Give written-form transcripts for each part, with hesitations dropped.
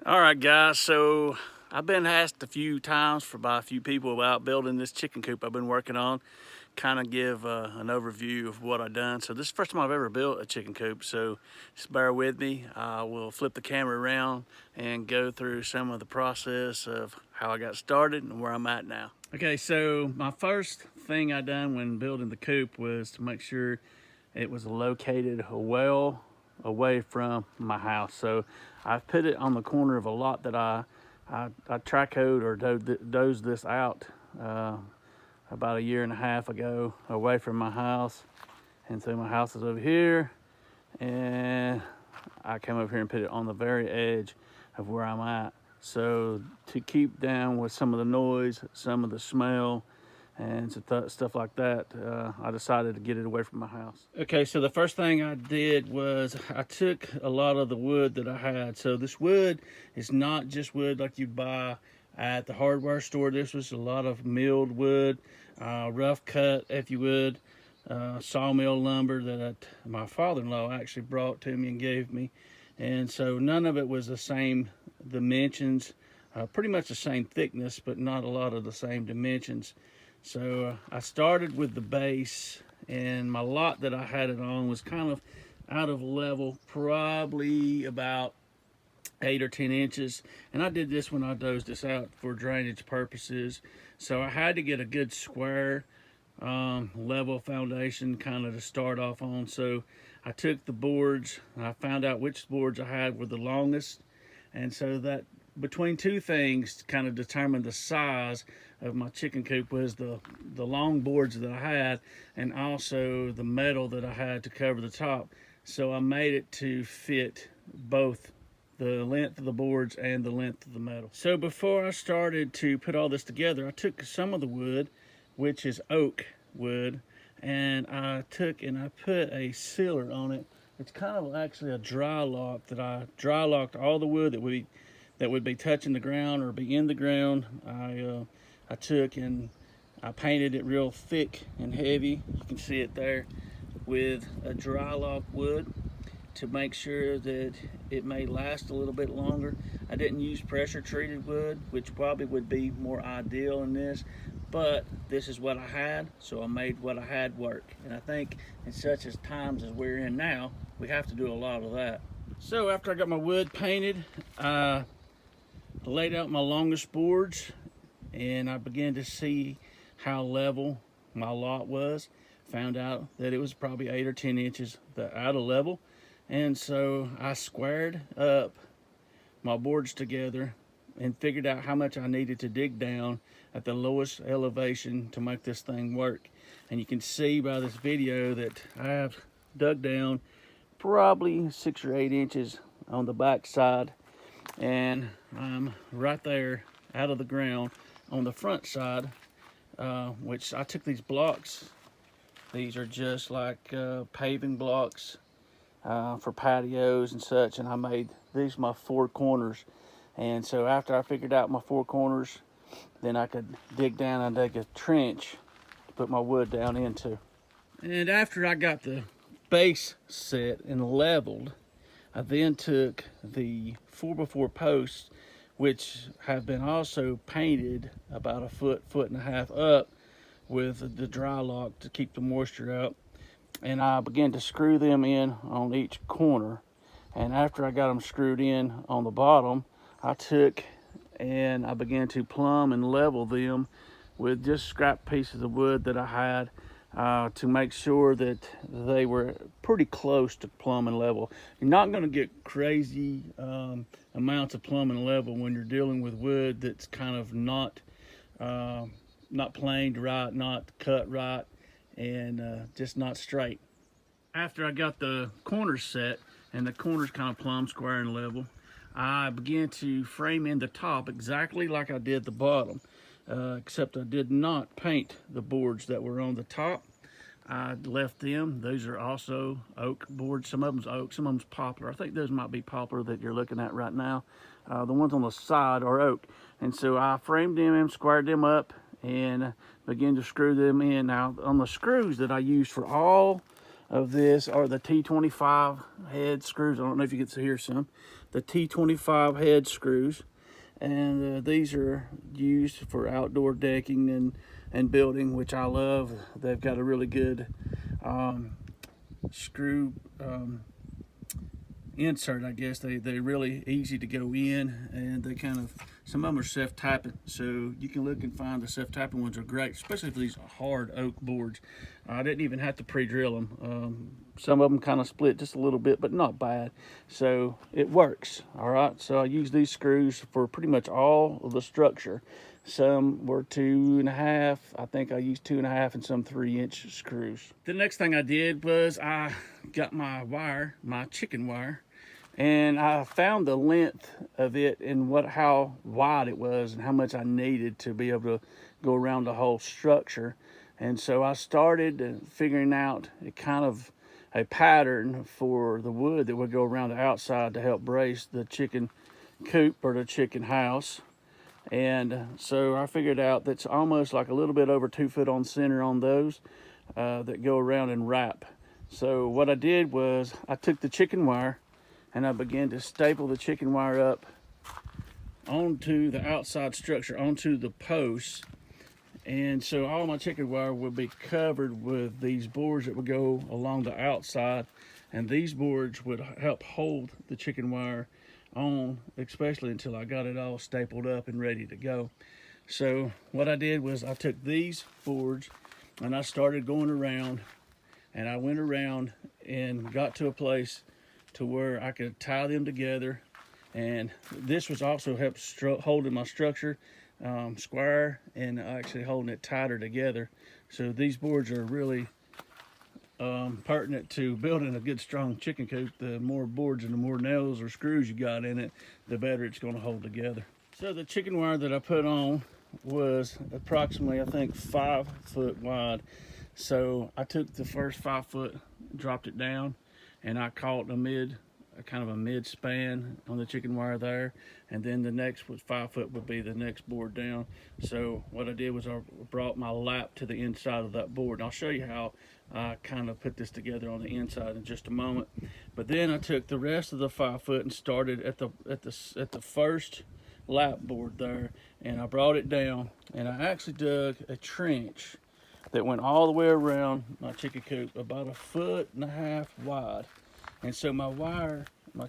All right, guys, so I've been asked a few times by a few people about building this chicken coop I've been working on, kind of give an overview of what I've done. So this is the first time I've ever built a chicken coop, so just bear with me. I will flip the camera around and go through some of the process of how I got started and where I'm at now. Okay, so my first thing I done when building the coop was to make sure it was located well away from my house. So I put it on the corner of a lot that I tricoed or dozed this out about a year and a half ago, away from my house. And so my house is over here, and I came over here and put it on the very edge of where I'm at. So to keep down with some of the noise, some of the smell, and stuff like that, I decided to get it away from my house. Okay, so the first thing I did was I took a lot of the wood that I had. So this wood is not just wood like you'd buy at the hardware store. This was a lot of milled wood, rough cut, if you would, sawmill lumber that my father-in-law actually brought to me and gave me. And so none of it was the same dimensions, pretty much the same thickness, but not a lot of the same dimensions. So I started with the base, and my lot that I had it on was kind of out of level, probably about 8 or 10 inches. And I did this when I dozed this out for drainage purposes. So I had to get a good square level foundation kind of to start off on. So I took the boards, and I found out which boards I had were the longest. And so that between two things kind of determined the size of my chicken coop was the long boards that I had, and also the metal that I had to cover the top. So I made it to fit both the length of the boards and the length of the metal. So before I started to put all this together, I took some of the wood, which is oak wood, and I took and I put a sealer on it. It's kind of actually a dry lock that I dry locked all the wood that would be touching the ground or be in the ground. I took and I painted it real thick and heavy. You can see it there with a dry lock wood to make sure that it may last a little bit longer. I didn't use pressure treated wood, which probably would be more ideal in this, but this is what I had, so I made what I had work. And I think in such as times as we're in now, we have to do a lot of that. So after I got my wood painted, I laid out my longest boards, and I began to see how level my lot was. Found out that it was probably 8 or 10 inches out of level. And so I squared up my boards together and figured out how much I needed to dig down at the lowest elevation to make this thing work. And you can see by this video that I have dug down probably 6 or 8 inches on the back side, and I'm right there out of the ground on the front side, which I took these blocks. These are just like paving blocks for patios and such, and I made these my 4 corners. And so after I figured out my 4 corners, then I could dig down and dig a trench to put my wood down into. And after I got the base set and leveled, I then took the 4x4 posts, which have been also painted about a foot and a half up with the dry lock to keep the moisture out, and I began to screw them in on each corner. And after I got them screwed in on the bottom, I took and I began to plumb and level them with just scrap pieces of wood that I had, to make sure that they were pretty close to plumb and level. You're not going to get crazy amounts of plumb and level when you're dealing with wood that's kind of not planed right, not cut right, and just not straight. After I got the corners set and the corners kind of plumb, square, and level, I began to frame in the top exactly like I did the bottom. Except I did not paint the boards that were on the top. I left them. Those are also oak boards. Some of them's oak, some of them's poplar. I think those might be poplar that you're looking at right now. The ones on the side are oak. And so I framed them and squared them up and began to screw them in. Now on the screws that I used for all of this are the T25 head screws. I don't know if you get to hear some. The T25 head screws. And these are used for outdoor decking and building, which I love. They've got a really good screw insert, I guess. They're really easy to go in, and they kind of, some of them are self-tapping, so you can look and find the self-tapping ones are great, especially for these hard oak boards. I didn't even have to pre-drill them. Some of them kind of split just a little bit, but not bad, so it works. All right, so I use these screws for pretty much all of the structure. Some were 2.5. I think I used 2.5 and some 3-inch screws. The next thing I did was I got my wire, my chicken wire, and I found the length of it and how wide it was and how much I needed to be able to go around the whole structure. And so I started figuring out a pattern for the wood that would go around the outside to help brace the chicken coop or the chicken house. And so I figured out that's almost like a little bit over 2 foot on center on those that go around and wrap. So what I did was I took the chicken wire and I began to staple the chicken wire up onto the outside structure, onto the posts. And so all my chicken wire would be covered with these boards that would go along the outside. And these boards would help hold the chicken wire on, especially until I got it all stapled up and ready to go. So what I did was I took these boards and I started going around, and I went around and got to a place to where I could tie them together. And this was also helped holding my structure square and actually holding it tighter together. So these boards are really pertinent to building a good strong chicken coop. The more boards and the more nails or screws you got in it, the better it's going to hold together. So the chicken wire that I put on was approximately, I think, 5 foot wide. So I took the first 5 foot, dropped it down, and I caught kind of a mid span on the chicken wire there, and then the next was 5 foot would be the next board down. So what I did was I brought my lap to the inside of that board, and I'll show you how I kind of put this together on the inside in just a moment. But then I took the rest of the 5 foot and started at the first lap board there, and I brought it down, and I actually dug a trench that went all the way around my chicken coop, about 1.5 foot wide. And so my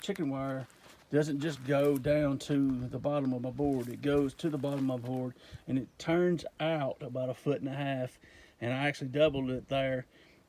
chicken wire doesn't just go down to the bottom of my board. It goes to the bottom of my board, and it turns out about 1.5 foot. And I actually doubled it there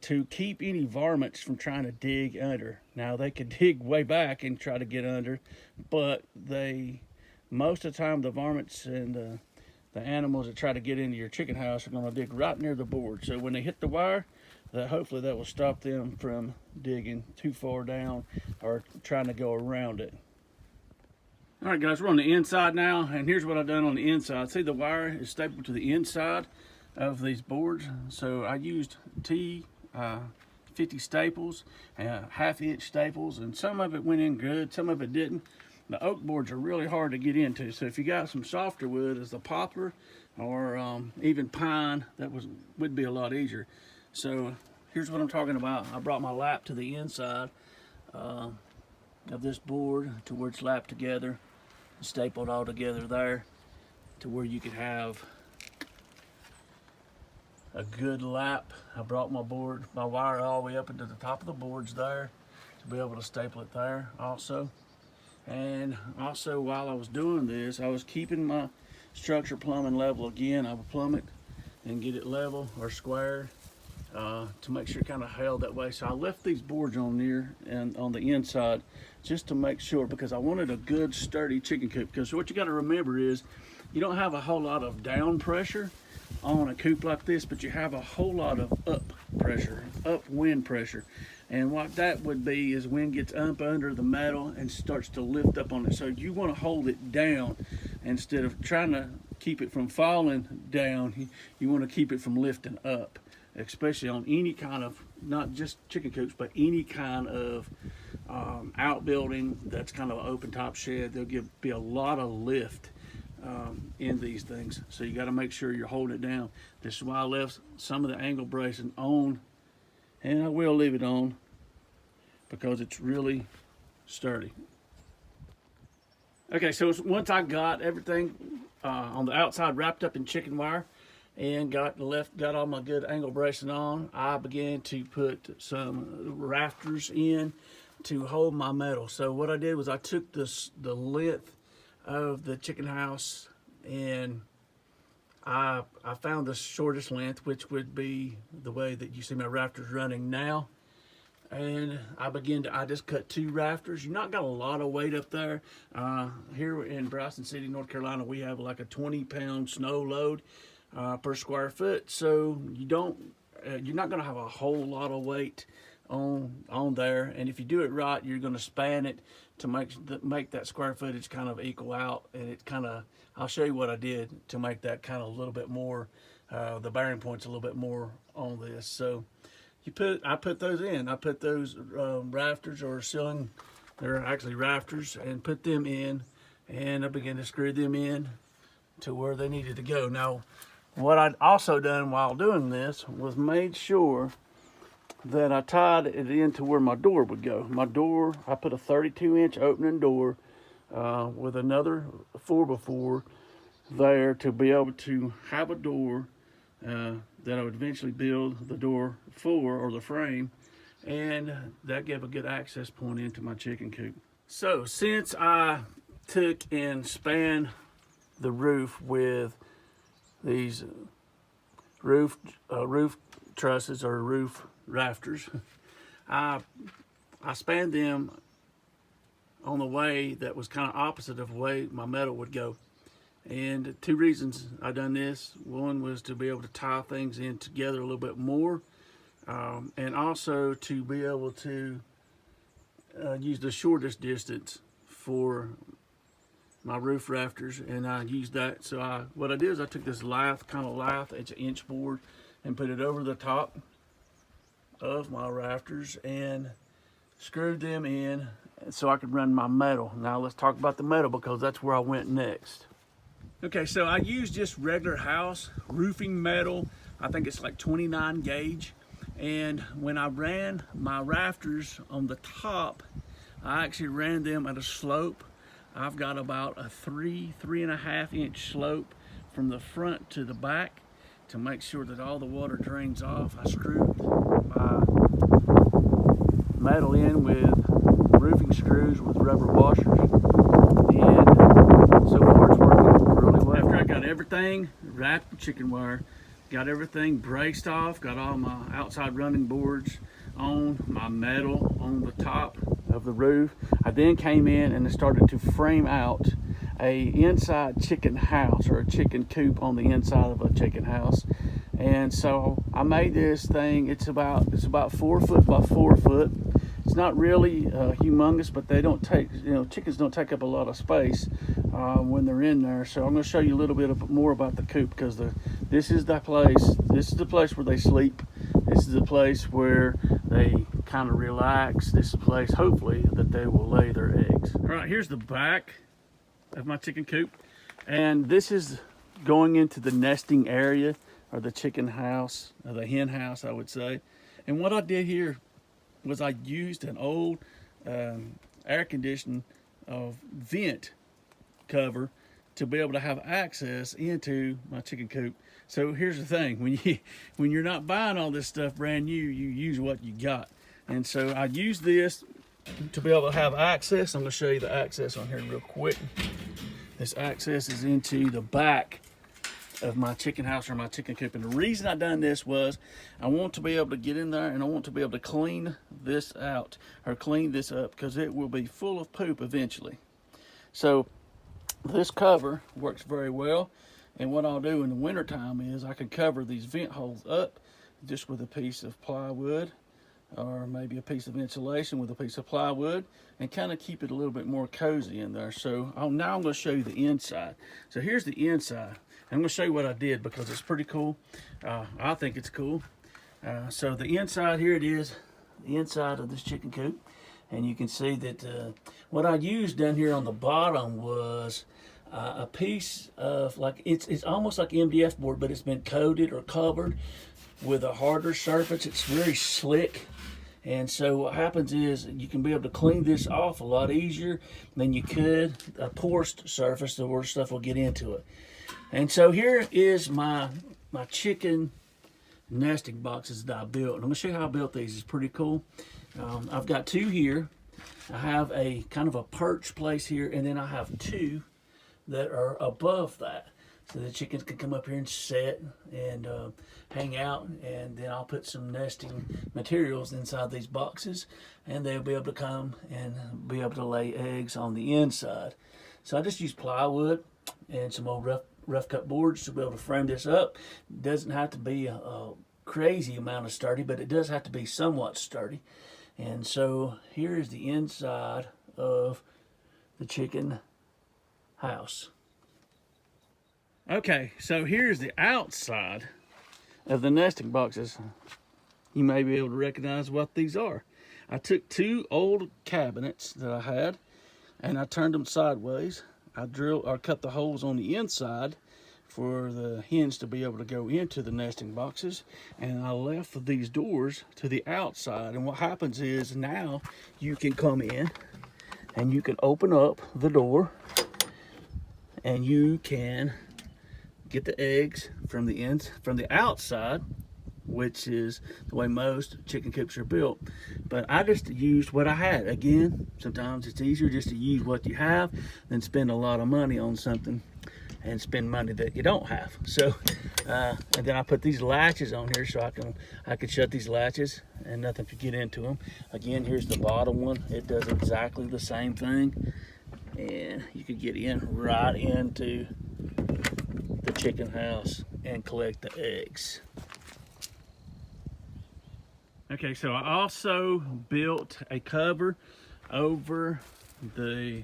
to keep any varmints from trying to dig under. Now, they could dig way back and try to get under, but most of the time the varmints and the animals that try to get into your chicken house are going to dig right near the board. So when they hit the wire, hopefully that will stop them from digging too far down or trying to go around it. All right, guys, we're on the inside now, and here's what I've done on the inside. See, the wire is stapled to the inside of these boards. So I used T50 staples, 1/2-inch staples, and some of it went in good, some of it didn't. The oak boards are really hard to get into, so if you got some softer wood as the poplar or even pine, that would be a lot easier. So here's what I'm talking about. I brought my lap to the inside of this board to where it's lapped together, stapled all together there to where you could have a good lap. I brought my wire all the way up into the top of the boards there to be able to staple it there also. And also, while I was doing this, I was keeping my structure plumbing level again. I would plumb it and get it level or square to make sure it kind of held that way. So I left these boards on there and on the inside just to make sure, because I wanted a good sturdy chicken coop. Because what you got to remember is you don't have a whole lot of down pressure on a coop like this, but you have a whole lot of up pressure, upwind pressure. And what that would be is wind gets up under the metal and starts to lift up on it. So you want to hold it down instead of trying to keep it from falling down. You want to keep it from lifting up, especially on any kind of, not just chicken coops, but any kind of outbuilding that's kind of an open top shed. There'll be a lot of lift in these things. So you got to make sure you're holding it down. This is why I left some of the angle bracing on And I will leave it on because it's really sturdy. Okay, so once I got everything on the outside wrapped up in chicken wire and got all my good angle bracing on, I began to put some rafters in to hold my metal. So what I did was I took the length of the chicken house, and I found the shortest length, which would be the way that you see my rafters running now. And I just cut 2 rafters. You're not got a lot of weight up there. Here in Bryson City, North Carolina, we have like a 20-pound snow load per square foot. So you're not gonna have a whole lot of weight on there. And if you do it right, you're gonna span it to make that square footage kind of equal out. And it kind of, I'll show you what I did to make that kind of a little bit more, the bearing points a little bit more on this. So I put those in. I put those rafters or ceiling, they're actually rafters, and put them in, and I began to screw them in to where they needed to go. Now, what I'd also done while doing this was made sure that I tied it into where my door would go. My door, I put a 32-inch opening door with another 4x4 there to be able to have a door that I would eventually build the door for, or the frame, and that gave a good access point into my chicken coop. So since I took and spanned the roof with these roof trusses or roof rafters, I spanned them on the way that was kind of opposite of the way my metal would go. And 2 reasons I done this. One was to be able to tie things in together a little bit more, and also to be able to use the shortest distance for my roof rafters. And I used that. So what I did is I took this kind of lath, it's an inch board, and put it over the top of my rafters and screwed them in so I could run my metal. Now let's talk about the metal, because that's where I went next. Okay, so I used just regular house roofing metal. I think it's like 29 gauge. And when I ran my rafters on the top, I actually ran them at a slope. I've got about a 3.5 inch slope from the front to the back to make sure that all the water drains off. I screwed my metal in with roofing screws with rubber washers. And so far it's working really well. After I got everything wrapped in chicken wire, got everything braced off, got all my outside running boards on, my metal on the top of the roof, I then came in and started to frame out a inside chicken house, or a chicken coop on the inside of a chicken house. And so I made this thing, it's about 4 foot by 4 foot. It's not really humongous, but they don't take, chickens don't take up a lot of space when they're in there. So I'm going to show you a little bit more about the coop, because this is the place where they sleep. This is the place where they kind of relax. This is the place, hopefully, that they will lay their eggs. All right, here's the back of my chicken coop, and this is going into the nesting area, or the chicken house, or the hen house, I would say. And what I did here was I used an old air conditioning vent cover to be able to have access into my chicken coop. So here's the thing, when you're not buying all this stuff brand new, you use what you got. And so I used this to be able to have access. I'm going to show you the access on here real quick. This access is into the back of my chicken house, or my chicken coop. And the reason I done this was I want to be able to get in there, and I want to be able to clean this out, or clean this up, because it will be full of poop eventually. So this cover works very well. And what I'll do in the wintertime is I can cover these vent holes up just with a piece of plywood, or maybe a piece of insulation with a piece of plywood, and kind of keep it a little bit more cozy in there. So now I'm going to show you the inside. So here's the inside. I'm going to show you what I did, because it's pretty cool. I think it's cool. So the inside, here it is, the inside of this chicken coop. And you can see that what I used down here on the bottom was a piece of, like, it's almost like MDF board, but it's been coated or covered with a harder surface. It's very slick. And so what happens is you can be able to clean this off a lot easier than you could a porous surface, the worst stuff will get into it. And so here is my chicken nesting boxes that I built. I'm going to show you how I built these. It's pretty cool. I've got two here. I have a kind of a perch place here, and then I have two that are above that. So the chickens can come up here and sit and hang out, and then I'll put some nesting materials inside these boxes, and they'll be able to come and be able to lay eggs on the inside. So I just use plywood and some old rough cut boards to be able to frame this up. It doesn't have to be a crazy amount of sturdy, but it does have to be somewhat sturdy. And so here is the inside of the chicken house. Okay, so here's the outside of the nesting boxes. You may be able to recognize what these are. I took two old cabinets that I had and I turned them sideways. I cut the holes on the inside for the hens to be able to go into the nesting boxes, and I left these doors to the outside. And what happens is now you can come in and you can open up the door and you can get the eggs from the outside, which is the way most chicken coops are built. But I just used what I had. Again, sometimes it's easier just to use what you have than spend a lot of money on something and spend money that you don't have. So, and then I put these latches on here so I can shut these latches and nothing could get into them. Again, here's the bottom one. It does exactly the same thing, and you could get in right into the chicken house and collect the eggs. Okay, so I also built a cover over the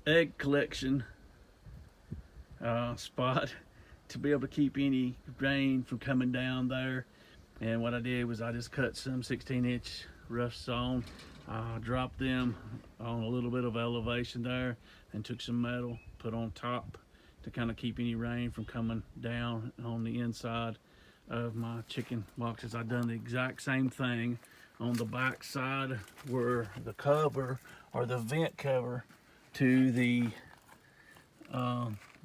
egg collection spot to be able to keep any rain from coming down there. And what I did was I just cut some 16-inch rough sawn, dropped them on a little bit of elevation there, and took some metal, put on top to kind of keep any rain from coming down on the inside of my chicken boxes. I've done the exact same thing on the back side where the cover or the vent cover to the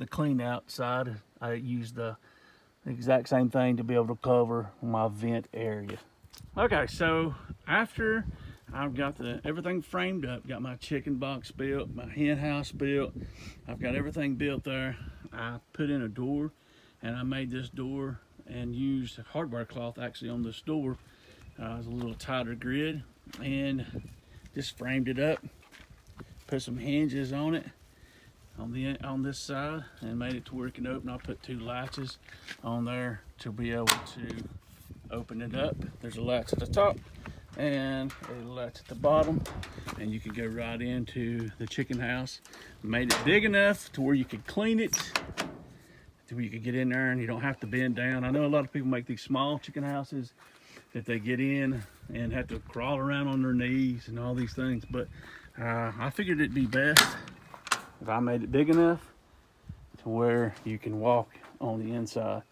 clean out side. I used the exact same thing to be able to cover my vent area. Okay, so after I've got everything framed up, got my chicken box built, my hen house built, I've got everything built there, I put in a door, and I made this door and used hardware cloth actually on this door. It was a little tighter grid, and just framed it up, put some hinges on it on this side, and made it to where it can open. I put two latches on there to be able to open it up. There's a latch at the top and a latch at the bottom, and you can go right into the chicken house. Made it big enough to where you could clean it, to where you could get in there and you don't have to bend down. I know a lot of people make these small chicken houses that they get in and have to crawl around on their knees and all these things, but I figured it'd be best if I made it big enough to where you can walk on the inside.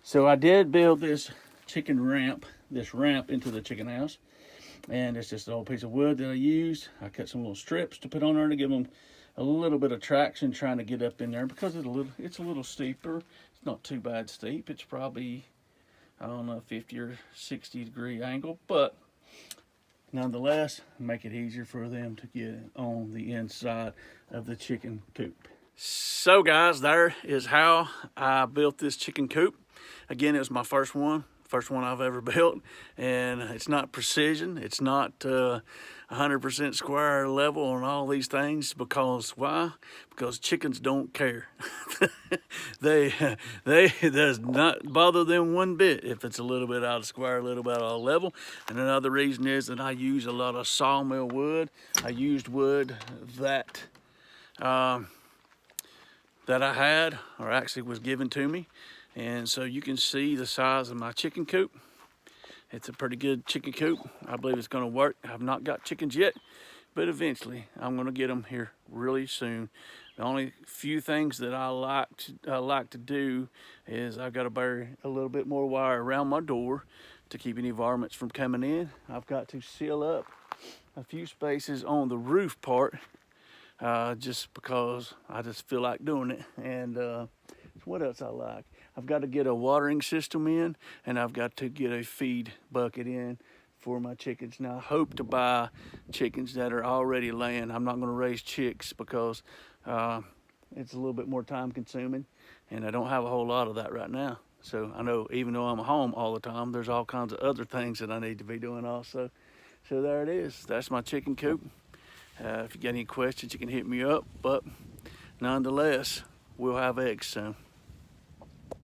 So I did build this chicken ramp, into the chicken house, and it's just an old piece of wood that I used. I cut some little strips to put on there to give them a little bit of traction trying to get up in there, because it's a little steeper. It's not too bad steep. It's probably, I don't know, 50 or 60 degree angle, but nonetheless, make it easier for them to get on the inside of the chicken coop. So guys, there is how I built this chicken coop. Again, it was my first one I've ever built, and it's not precision. It's not 100% square level on all these things, because why? Because chickens don't care. They does not bother them one bit if it's a little bit out of square, a little bit out of level. And another reason is that I use a lot of sawmill wood. I used wood that I had, or actually was given to me. And so you can see the size of my chicken coop. It's a pretty good chicken coop. I believe it's going to work. I've not got chickens yet, but eventually I'm going to get them here really soon. The only few things that I like to do is I've got to bury a little bit more wire around my door to keep any varmints from coming in. I've got to seal up a few spaces on the roof part just because I just feel like doing it. And what else I like? I've got to get a watering system in, and I've got to get a feed bucket in for my chickens. Now I hope to buy chickens that are already laying. I'm not going to raise chicks because it's a little bit more time consuming, and I don't have a whole lot of that right now. So I know even though I'm home all the time, there's all kinds of other things that I need to be doing also. So there it is. That's my chicken coop. If you got any questions, you can hit me up, but nonetheless, we'll have eggs soon.